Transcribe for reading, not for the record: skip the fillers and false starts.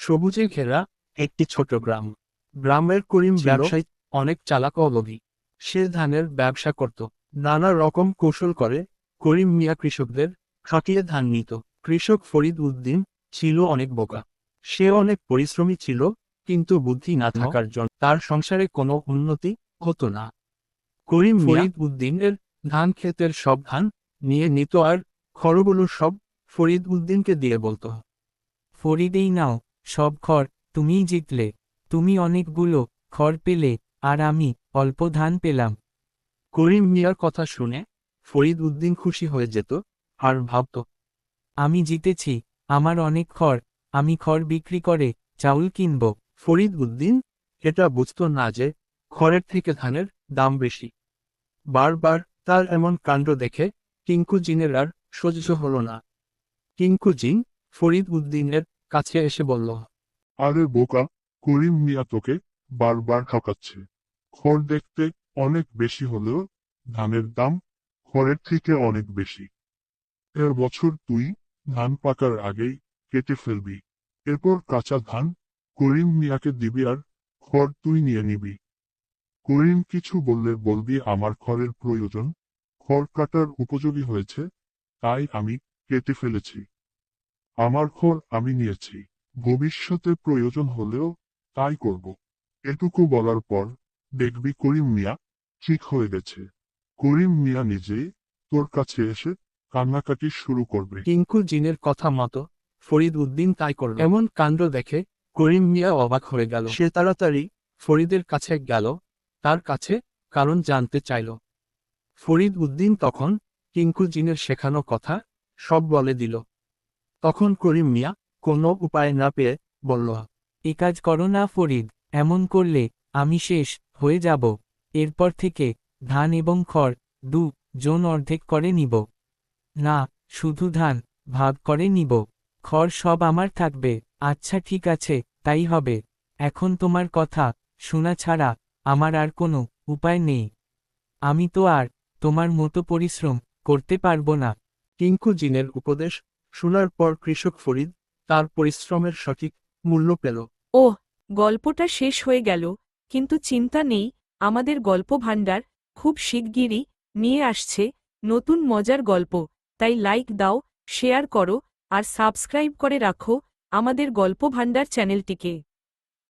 সবুজে ঘেরা একটি ছোট গ্রাম। গ্রামের করিম ব্যবসায়ী অনেক চালাক ও লোভী। সে ধানের ব্যবসা করত। নানা রকম কৌশল করে করিম মিয়া কৃষকদের ঠকিয়ে ধান নিত। কৃষক ফরিদ উদ্দিন ছিল অনেক বোকা। সে অনেক পরিশ্রমী ছিল, কিন্তু বুদ্ধি না থাকার জন্য তার সংসারে কোনো উন্নতি হতো না। করিম ফরিদ উদ্দিনের ধান ক্ষেতের সব ধান নিয়ে নিত আর খড়গুলো সব ফরিদ উদ্দিনকে দিয়ে বলতো, ফরিদ এই নাও সব খড়, তুমিই জিতলে। তুমি অনেকগুলো খড় পেলে, আর আমি অল্প ধান পেলাম। করিম মিয়ার কথা শুনে ফরিদ উদ্দিন খুশি হয়ে যেত আর ভাবত, আমি জিতেছি, আমার অনেক খড়, আমি খড় বিক্রি করে চাউল কিনব। ফরিদ উদ্দিন এটা বুঝত না যে খড়ের থেকে ধানের দাম বেশি। বারবার তার এমন কাণ্ড দেখে টিঙ্কু জিনের আর সহ্য হলো না। টিঙ্কু জিন ফরিদ উদ্দিনের কাছে এসে বলল, আরে বোকা, করিম মিয়া তোকে বারবার ঠকাচ্ছে। খড় দেখতে অনেক বেশি হলেও ধানের দাম খড়ের থেকে অনেক বেশি। বছর তুই ধান পাকার আগেই কেটে ফেলবি। এরপর কাঁচা ধান করিম মিয়াকে দিবি আর খড় তুই নিয়ে নিবি। করিম কিছু বললে বলবি আমার খড়ের প্রয়োজন, খড় কাটার উপযোগী হয়েছে, তাই আমি কেটে ফেলেছি। আমার খড় আমি নিয়েছি, ভবিষ্যতে প্রয়োজন হলেও তাই করব। এটুকু বলার পর দেখবি করিম মিয়া ঠিক হয়ে গেছে। করিম মিয়া নিজেই তোর কাছে এসে কান্নাকাটি শুরু করবে। টিঙ্কু জিনের কথা মতো ফরিদ উদ্দিন তাই করল। এমন কাণ্ড দেখে করিম মিয়া অবাক হয়ে গেল। সে তাড়াতাড়ি ফরিদের কাছে গেল, তার কাছে কারণ জানতে চাইল। ফরিদ উদ্দিন তখন টিঙ্কু জিনের শেখানো কথা সব বলে দিল। তখন করিম মিয়া কোনো উপায় না পেয়ে বলল, এ কাজ করো না ফরিদ, এমন করলে আমি শেষ হয়ে যাব। এরপর থেকে ধান এবং খড় জন অর্ধেক করে নিব। না, শুধু ধান ভাগ করে নিব, খড় সব আমার থাকবে। আচ্ছা ঠিক আছে, তাই হবে। এখন তোমার কথা শোনা ছাড়া আমার আর কোনো উপায় নেই। আমি তো আর তোমার মতো পরিশ্রম করতে পারবো না। টিঙ্কু জিনের উপদেশ শোনার পর কৃষক ফরিদ তার পরিশ্রমের সঠিক মূল্য পেল। ওহ, গল্পটা শেষ হয়ে গেল, কিন্তু চিন্তা নেই, আমাদের গল্প ভাণ্ডার খুব শিগগিরই নিয়ে আসছে নতুন মজার গল্প। তাই লাইক দাও, শেয়ার করো আর সাবস্ক্রাইব করে রাখো আমাদের গল্প ভাণ্ডার চ্যানেলটিকে।